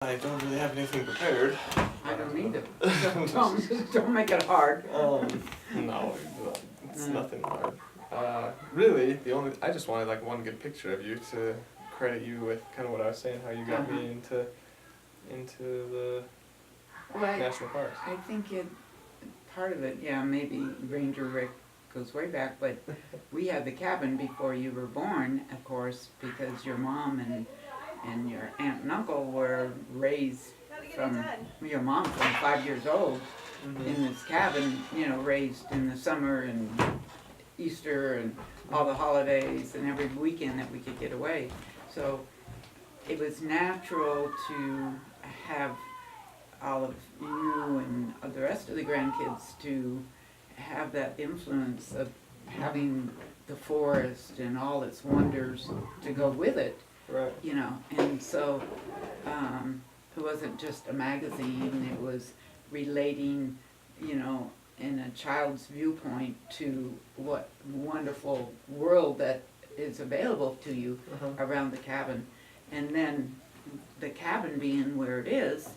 I don't really have anything prepared. I don't either. Don't make it hard. No, it's No. nothing hard. Really, I just wanted like one good picture of you to credit you with kind of what I was saying, how you got me into the Well, national parks. I think part of it, yeah, maybe Ranger Rick goes way back, but we had the cabin before you were born, of course, because your mom and your aunt and uncle were raised from, your mom from 5 years old in this cabin, raised in the summer and Easter and all the holidays and every weekend that we could get away. So it was natural to have all of you and the rest of the grandkids to have that influence of having the forest and all its wonders to go with it. Right. And so it wasn't just a magazine, it was relating, in a child's viewpoint to what wonderful world that is available to you around the cabin. And then the cabin being where it is,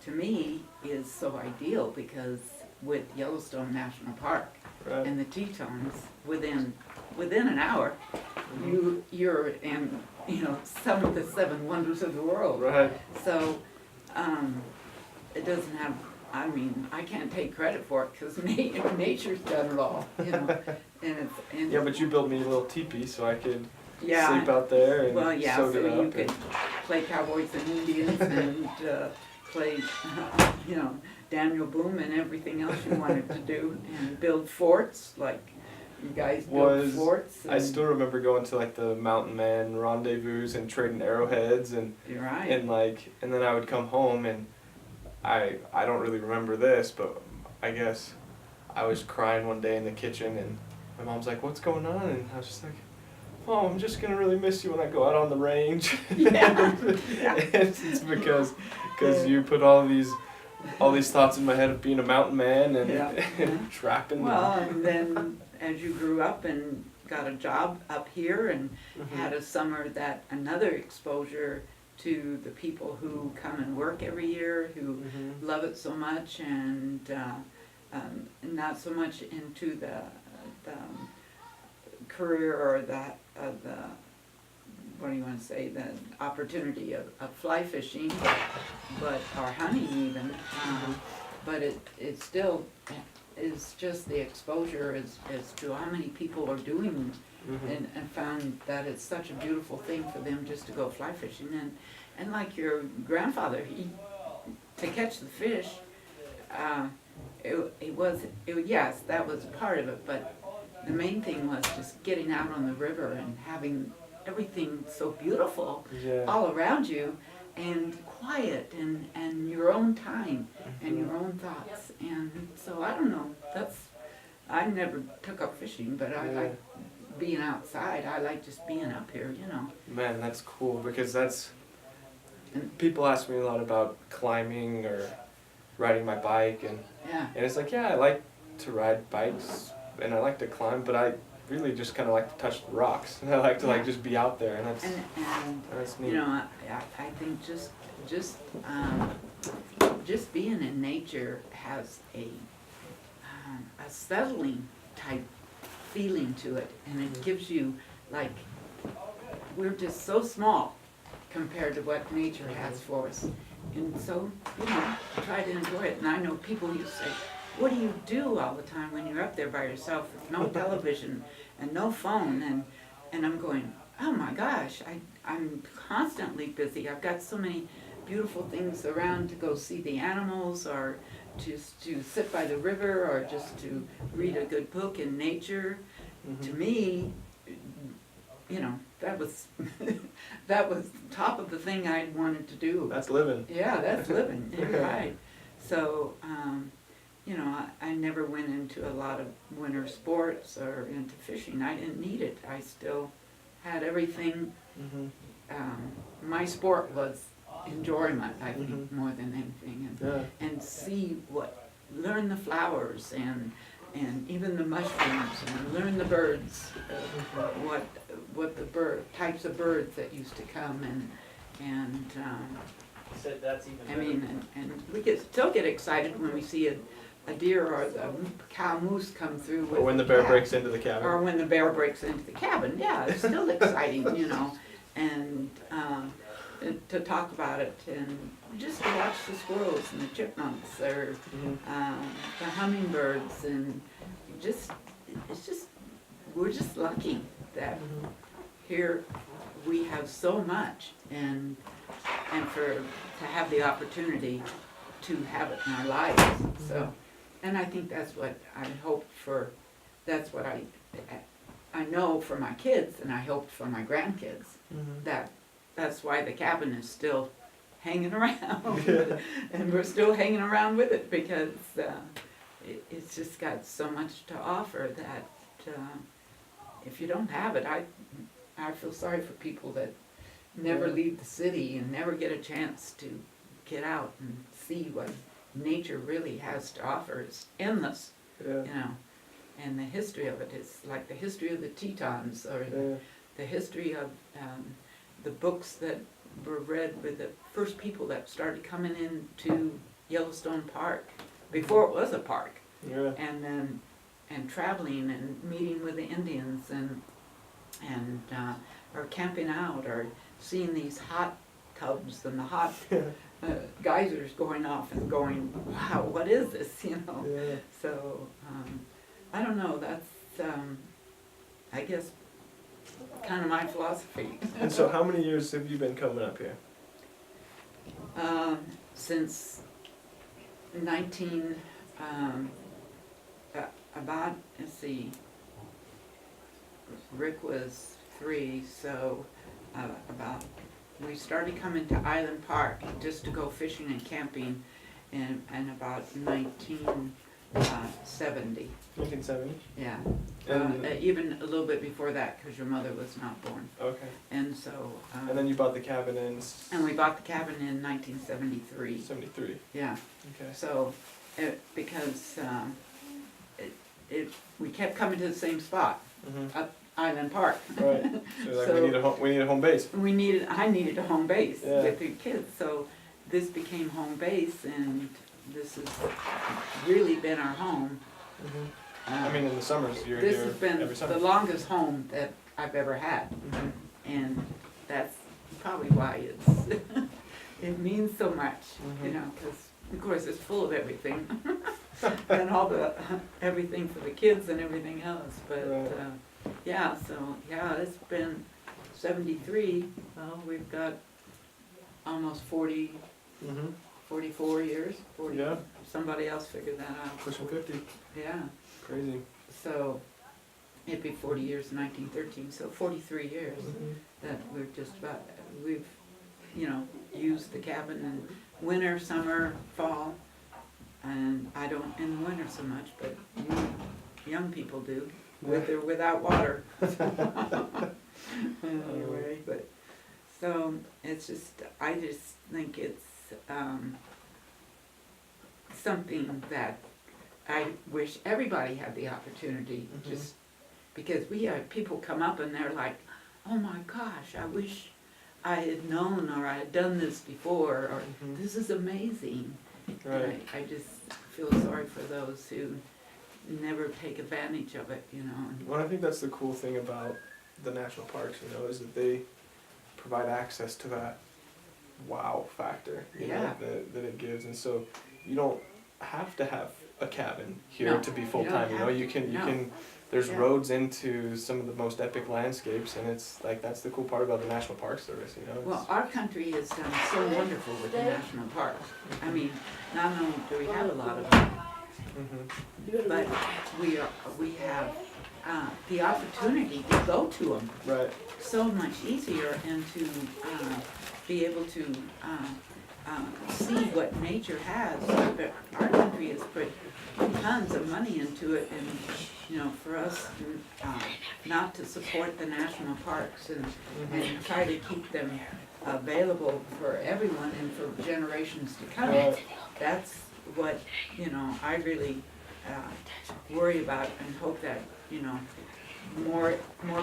to me, is so ideal because with Yellowstone National Park and the Tetons, within an hour, you're in some of the 7 wonders of the world. Right. So it doesn't have. I mean, I can't take credit for it because nature's done it all. And Yeah, but you built me a little teepee so I could yeah, sleep out there and well, yeah, soak so it you up. could play cowboys and Indians and play, Daniel Boone and everything else you wanted to do, and build forts like you guys built forts. I still remember going to like the Mountain Man rendezvous and trading arrowheads and You're right. and then I would come home and I don't really remember this, but I guess I was crying one day in the kitchen and my mom's like, "What's going on?" And I was just like, "Oh, I'm just gonna really miss you when I go out on the range." Yeah. It's because you put all these thoughts in my head of being a mountain man and, and trapping. Well, and then as you grew up and got a job up here and had a summer another exposure to the people who come and work every year, who love it so much, and not so much into the career or the what do you want to say, the opportunity of fly fishing, but or hunting even. But it still is just the exposure as to how many people are doing and found that it's such a beautiful thing for them just to go fly fishing. And like your grandfather, to catch the fish, yes, that was part of it, but the main thing was just getting out on the river and having everything so beautiful all around you and quiet and your own time and your own thoughts. And so I don't know, I never took up fishing, but I like being outside. I like just being up here, Man, that's cool because people ask me a lot about climbing or riding my bike and it's like, yeah, I like to ride bikes and I like to climb, but I really just kind of like to touch the rocks. And I like to like just be out there, and that's neat. I think just being in nature has a settling type feeling to it, and it gives you like we're just so small compared to what nature has for us, and so try to enjoy it. And I know people used to say, "What do you do all the time when you're up there by yourself with no television and no phone?" And I'm going, "Oh my gosh, I'm constantly busy. I've got so many beautiful things around to go see the animals, or just to sit by the river, or just to read a good book in nature." To me, that was that was top of the thing I wanted to do. That's living. Yeah, that's living. You're right. So, I never went into a lot of winter sports or into fishing. I didn't need it. I still had everything. My sport was enjoyment, I think, more than anything, and learn the flowers and even the mushrooms, and learn the birds, what the types of birds that used to come, and said that's even I better. mean, and we still get excited when we see a deer or a cow moose come through with Or when the bear calf. breaks into the cabin. Or when the bear breaks into the cabin, yeah, it's still exciting, you know, and to talk about it and just to watch the squirrels and the chipmunks or the hummingbirds and we're just lucky that here we have so much and to have the opportunity to have it in our lives, so. And I think that's what I hope for, that's what I know for my kids and I hope for my grandkids, that's why the cabin is still hanging around. Yeah. And we're still hanging around with it because it's just got so much to offer that if you don't have it, I feel sorry for people that never leave the city and never get a chance to get out and see what nature really has to offer. It's endless, Yeah. you know, and the history of it is like the history of the Tetons or the history of the books that were read with the first people that started coming into Yellowstone Park before it was a park, Yeah. and traveling and meeting with the Indians and or camping out or seeing these hot tubs and the hot geysers going off and going, wow, what is this, you know? Yeah. So, I don't know, that's, I guess, kind of my philosophy. And so how many years have you been coming up here? Since 19, about, let's see, Rick was 3, so we started coming to Island Park just to go fishing and camping in about 1970. 1970? Yeah, And even a little bit before that because your mother was not born. okay. And so. And then you bought the cabin in And we bought the cabin in 1973. 73. Yeah. Okay. So, because we kept coming to the same spot, up Island Park. Right. So like So- we need a home base. I needed a home base Yeah. with the kids, so this became home base, and this has really been our home. I mean, in the summers you're This here has been every summer. the longest home that I've ever had, and that's probably why it means so much, you know, because of course it's full of everything, and all the everything for the kids and everything else. But Right. yeah, so yeah, it's been 73. Well, we've got almost 40, 44 years. 40. Yeah. Somebody else figured that out. Pushing 50. Yeah. Crazy. So it'd be 40 years in 1913, so 43 years that we've, you know, used the cabin in winter, summer, fall, and I don't in the winter so much, but young people do, with or without water. Anyway, but, so it's just, I just think it's something that I wish everybody had the opportunity, just because we have people come up and they're like, oh my gosh, I wish I had known or I had done this before, or this is amazing. Right. And I just feel sorry for those who never take advantage of it, you know. Well, I think that's the cool thing about the national parks, you know, is that they provide access to that wow factor, you know, that it gives. And so you don't have to have a cabin here No, to be you full time, you know, don't you can, No. there's Yeah. roads into some of the most epic landscapes, and it's like, that's the cool part about the National Park Service, you know. Well, our country has done so wonderful with the national parks. I mean, not only do we have a lot of them, but we have the opportunity to go to them Right. so much easier and to be able to see what nature has. Our country has put tons of money into it, and you know, for us not to support the national parks and try to keep them available for everyone and for generations to come. Right. That's what, you know, I really worry about and hope that, you know, more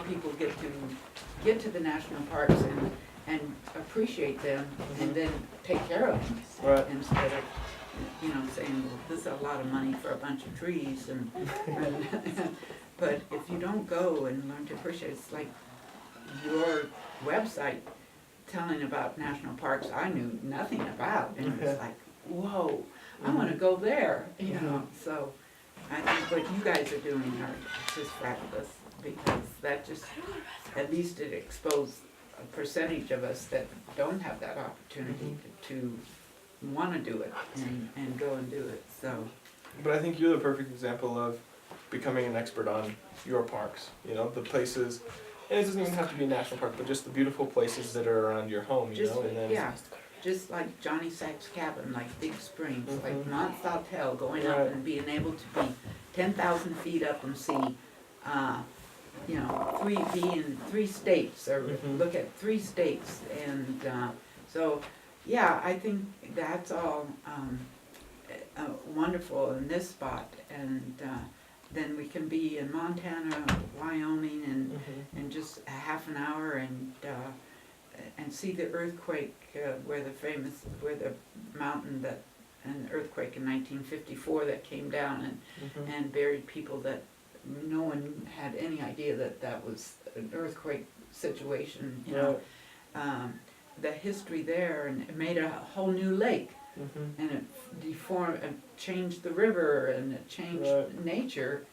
people get to the national parks and appreciate them and then take care of them. Right. Instead of, saying, well, this is a lot of money for a bunch of trees and but if you don't go and learn to appreciate, it's like your website telling about national parks I knew nothing about, and it was like, whoa, I want to go there, So I think what you guys are doing are just fabulous, because that just, at least it exposed a percentage of us that don't have that opportunity to want to do it and go and do it. So. But I think you're the perfect example of becoming an expert on your parks. The places. And it doesn't even have to be a national park, but just the beautiful places that are around your home, and then just like Johnny Sack's cabin, like Big Springs, like Mont Saltel, going up and being able to be 10,000 feet up and see, be in 3 states, or look at 3 states, and so, yeah, I think that's all wonderful in this spot, and then we can be in Montana, Wyoming, and just a half an hour and see the earthquake where the mountain that an earthquake in 1954 that came down and buried people that no one had any idea that was an earthquake situation. The history there, and it made a whole new lake. And it deformed and changed the river, and it changed nature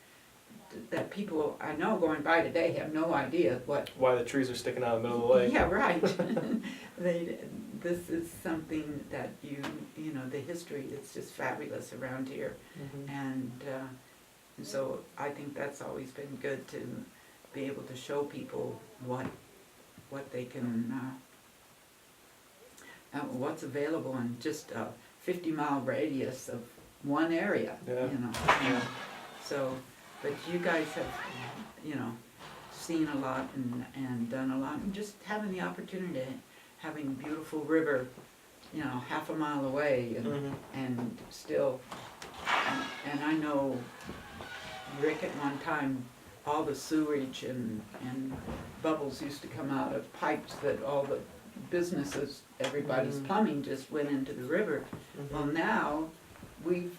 that people I know going by today have no idea why the trees are sticking out in the middle of the lake. Yeah, right. This is something that the history is just fabulous around here, and so I think that's always been good, to be able to show people what they can. What's available in just a 50-mile radius of one area, So, but you guys have, seen a lot and done a lot, and just having the opportunity, having a beautiful river, half a mile away, and still, and I know Rick at one time, all the sewage and bubbles used to come out of pipes that all the businesses, everybody's plumbing just went into the river. Well, now we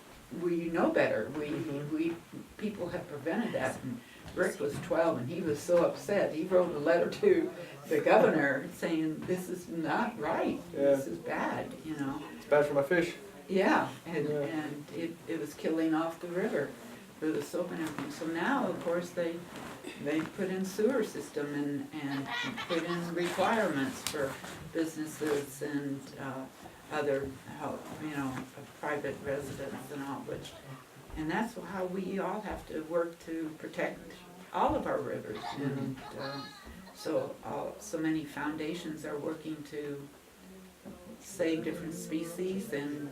know better. We people have prevented that. And Rick was 12 and he was so upset. He wrote a letter to the governor saying, "This is not right. This is bad." It's bad for my fish. Yeah, and it was killing off the river for the soap and everything. So now, of course, they put in sewer system and put in requirements for businesses and other private residents and all, and that's how we all have to work to protect all of our rivers. And so many foundations are working to save different species and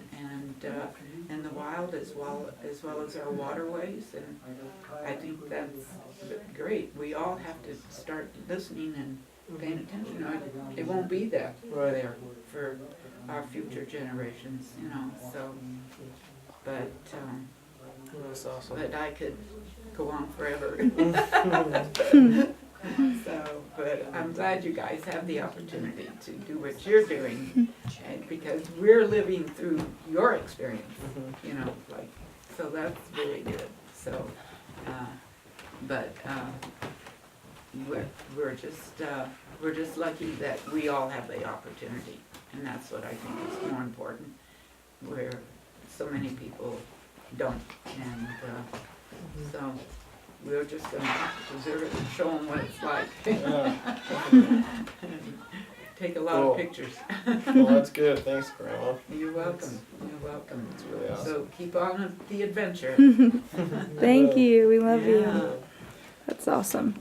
the wild as well as our waterways, and I think that's great. We all have to start listening and paying attention, or it won't be there for our future generations, so, but that's awesome. but I could go on forever. So, but I'm glad you guys have the opportunity to do what you're doing, and because we're living through your experience, so that's really good. So, we're just lucky that we all have the opportunity, and that's what I think is more important, where so many people don't, and so. We're just going to preserve it and show them what it's like. Take a lot of pictures. Well, that's good. Thanks, Grandma. You're welcome. You're welcome. It's really awesome. So keep on the adventure. Thank you. We love you. That's awesome.